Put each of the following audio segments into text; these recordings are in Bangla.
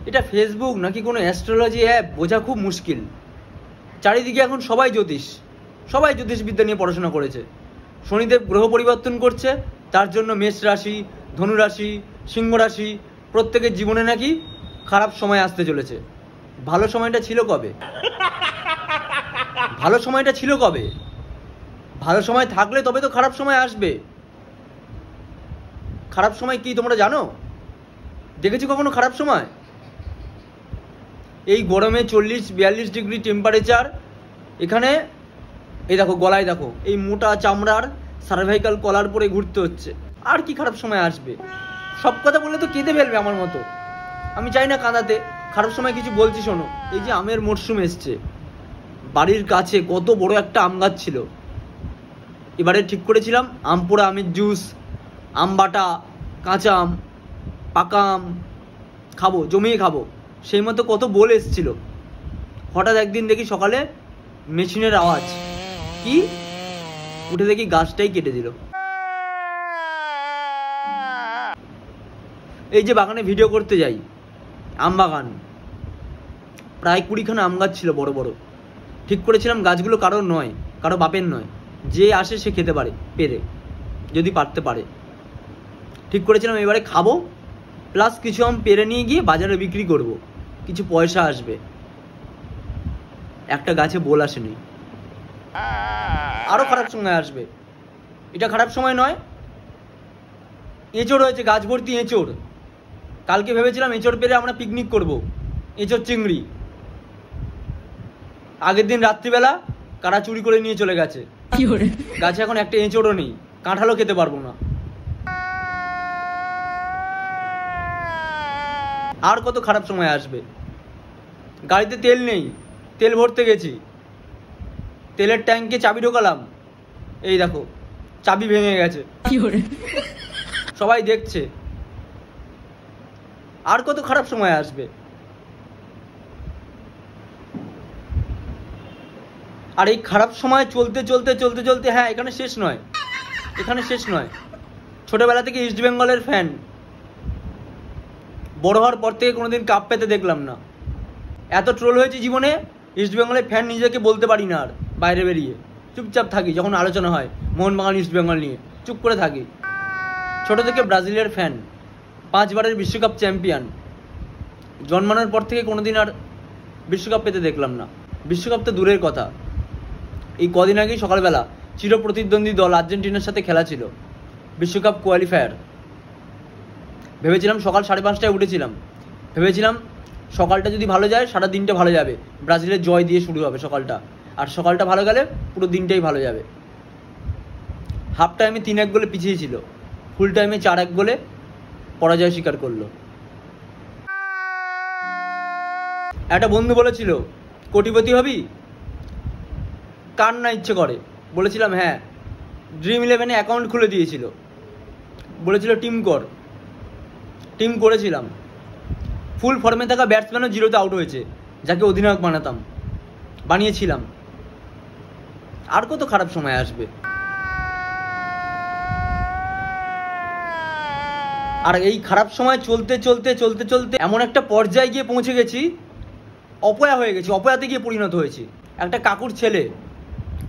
এটা ফেসবুক নাকি কোনো অ্যাস্ট্রোলজি অ্যাপ বোঝা খুব মুশকিল। চারিদিকে এখন সবাই জ্যোতিষবিদ্যা নিয়ে পড়াশোনা করেছে। শনিদেব গ্রহ পরিবর্তন করছে, তার জন্য মেষ রাশি, ধনু রাশি, সিংহ রাশি প্রত্যেকের জীবনে নাকি খারাপ সময় আসতে চলেছে। ভালো সময়টা ছিল কবে? ভালো সময় থাকলে তবে তো খারাপ সময় আসবে। খারাপ সময় কি তোমরা জানো? দেখেছো কখনো খারাপ সময়? এই গরমে 40-42 ডিগ্রি টেম্পারেচার, এখানে এই দেখো গলায় দেখো এই মোটা চামড়ার সার্ভাইকাল কলার পরে ঘুরতে হচ্ছে। আর কি খারাপ সময় আসবে? সব কথা বললে তো কেঁদে ফেলবে আমার মতো। আমি চাই না কাঁদাতে, খারাপ সময় কিছু বলছি শোনো। এই যে আমের মরশুম এসছে, বাড়ির কাছে কত বড় একটা আম গাছ ছিল। এবারে ঠিক করেছিলাম আম পোড়া, আমের জুস, আম বাটা, কাঁচা আম, পাকা আম খাবো, জমিয়ে খাবো। সেই মতো কত বল এসছিল। হঠাৎ একদিন দেখি সকালে মেশিনের আওয়াজ, কি উঠে দেখি গাছটাই কেটে দিল। এই যে বাগানে ভিডিও করতে যাই, আম বাগান, প্রায় 20খানা আম গাছ ছিল বড় বড়। ঠিক করেছিলাম গাছগুলো কারোর নয়, কারো বাপের নয়, যে আসে সে খেতে পারে পেরে, যদি পারতে পারে। ঠিক করেছিলাম এবারে খাবো, প্লাস কিছু আম পেরে নিয়ে গিয়ে বাজারে বিক্রি করব, কিছু পয়সা আসবে। একটা গাছে বোল আসেনি। আরো খারাপ সময় আসবে। এটা খারাপ সময় নয়। এঁচড় হয়েছে, গাছ ভর্তি এঁচড়। কালকে ভেবেছিলাম এঁচড় পেরে আমরা পিকনিক করব, এঁচড় চিংড়ি। আগের দিন রাত্রিবেলা কারা চুরি করে নিয়ে চলে গেছে। গাছে এখন একটা এঁচড়ও নেই, কাঁঠালও খেতে পারবো না। আর কত খারাপ সময় আসবে। গাড়িতে তেল নেই, তেল ভরতে গেছি, তেলের ট্যাঙ্কে চাবি ঢোকালাম, এই দেখো চাবি ভেঙে গেছে, সবাই দেখছে। আর কত খারাপ সময় আসবে। আর এই খারাপ সময় চলতে চলতে চলতে চলতে, হ্যাঁ এখানে শেষ নয়। ছোটবেলা থেকে ইস্ট বেঙ্গলের ফ্যান, বড় হওয়ার পর থেকে কোনোদিন কাপ পেতে দেখলাম না। এত ট্রোল হয়েছে জীবনে, ইস্ট বেঙ্গলের ফ্যান নিজেকে বলতে পারি না আর। বাইরে বেরিয়ে চুপচাপ থাকি, যখন আলোচনা হয় মোহনবাগান ইস্ট বেঙ্গল নিয়ে চুপ করে থাকি। ছোট থেকে ব্রাজিলের ফ্যান, 5 বারের বিশ্বকাপ চ্যাম্পিয়ন। জন্মানোর পর থেকে কোনোদিন আর বিশ্বকাপ পেতে দেখলাম না। বিশ্বকাপ তো দূরের কথা, এই কদিন আগেই সকালবেলা চিরপ্রতিদ্বন্দ্বী দল আর্জেন্টিনার সাথে খেলা ছিল, বিশ্বকাপ কোয়ালিফায়ার। ভেবেছিলাম সকাল 5:30টায় উঠেছিলাম, ভেবেছিলাম সকালটা যদি ভালো যায় সারা দিনটা ভালো যাবে, ব্রাজিলের জয় দিয়ে শুরু হবে সকালটা, আর সকালটা ভালো গেলে পুরো দিনটাই ভালো যাবে। হাফ টাইমে 3-1 গোলে পিছিয়ে ছিল, ফুল টাইমে 4-1 গোলে পরাজয় স্বীকার করলো। একটা বন্ধু বলেছিল কোটিপতি হবি, কার না ইচ্ছে করে। বলেছিলাম হ্যাঁ। ড্রিম 11-এ অ্যাকাউন্ট খুলে দিয়েছিল, বলেছিল টিম কর, টিম করেছিলাম। ফুল ফর্মে থাকা ব্যাটসম্যানও 0-তে আউট হয়েছে, যাকে অধিনায়ক বানিয়েছিলাম। আর কত খারাপ সময় আসবে। আর এই খারাপ সময় চলতে চলতে চলতে চলতে এমন একটা পর্যায়ে গিয়ে পৌঁছে গেছি, অপয়া হয়ে গেছি, অপয়াতে গিয়ে পরিণত হয়েছি। একটা কাকুর ছেলে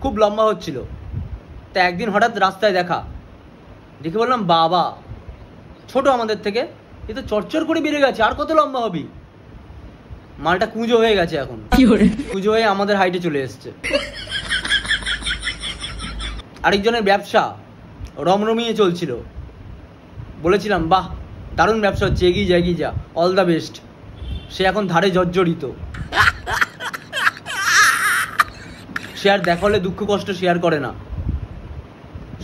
খুব লম্বা হচ্ছিল, তা একদিন হঠাৎ রাস্তায় দেখে বললাম বাবা, ছোট আমাদের থেকে, এ তো চরচর করে বেড়ে গেছে, আর কত লম্বা হবি। মালটা কুঁজো হয়ে গেছে, এখন কুঁজো হয়ে আমাদের হাইটে চলে এসছে। আরেকজনের ব্যবসা রমরমিয়ে চলছিল, বলেছিলাম বাহ দারুণ ব্যবসা হচ্ছে, এগিয়ে যা, অল দ্য বেস্ট। সে এখন ধারে জর্জরিত। সে আর দেখা হলে দুঃখ কষ্ট শেয়ার করে না,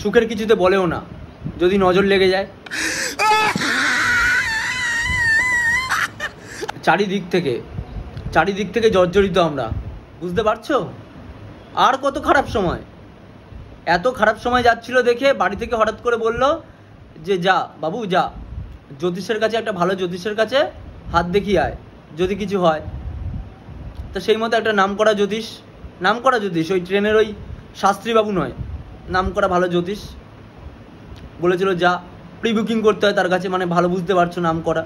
সুখের কিছুতে বলেও না, যদি নজর লেগে যায়। চারিদিক থেকে জর্জরিত আমরা, বুঝতে পারছো? আর কত খারাপ সময়। এত খারাপ সময় যাচ্ছিল দেখে বাড়ি থেকে হঠাৎ করে বললো যে যা বাবু যা, জ্যোতিষের কাছে, একটা ভালো জ্যোতিষের কাছে হাত দেখিয়ে আয়, যদি কিছু হয়। তো সেই মতো একটা নামকরা জ্যোতিষ, ওই ট্রেনের ওই শাস্ত্রী বাবু নয়, নামকরা ভালো জ্যোতিষ বলেছিল যা, প্রি বুকিং করতে হয় তার কাছে, মানে ভালো বুঝতে পারছো নামকরা।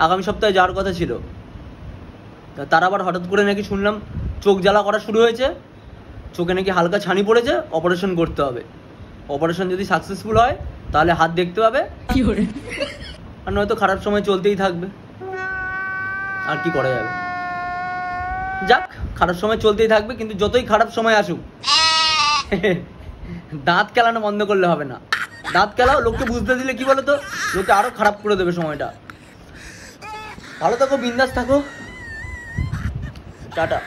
আগামী সপ্তাহে যাওয়ার কথা ছিল। তার আবার হঠাৎ করে নাকি শুনলাম চোখ জ্বালা করা শুরু হয়েছে, চোখে নাকি হালকা ছানি পড়েছে, অপারেশন করতে হবে। অপারেশন যদি সাকসেসফুল হয় তাহলে হাত দেখতে পাবে, আর নয়তো খারাপ সময় চলতেই থাকবে। আর কি করা যাবে, যাক খারাপ সময় চলতেই থাকবে, কিন্তু যতই খারাপ সময় আসুক দাঁত কেলানো বন্ধ করলে হবে না। দাঁত কেলাও, লোককে বুঝতে দিলে কি বলো তো, লোকে আরো খারাপ করে দেবে সময়টা। ভালো থাকো, বিন্দাস থাকো, টাটা।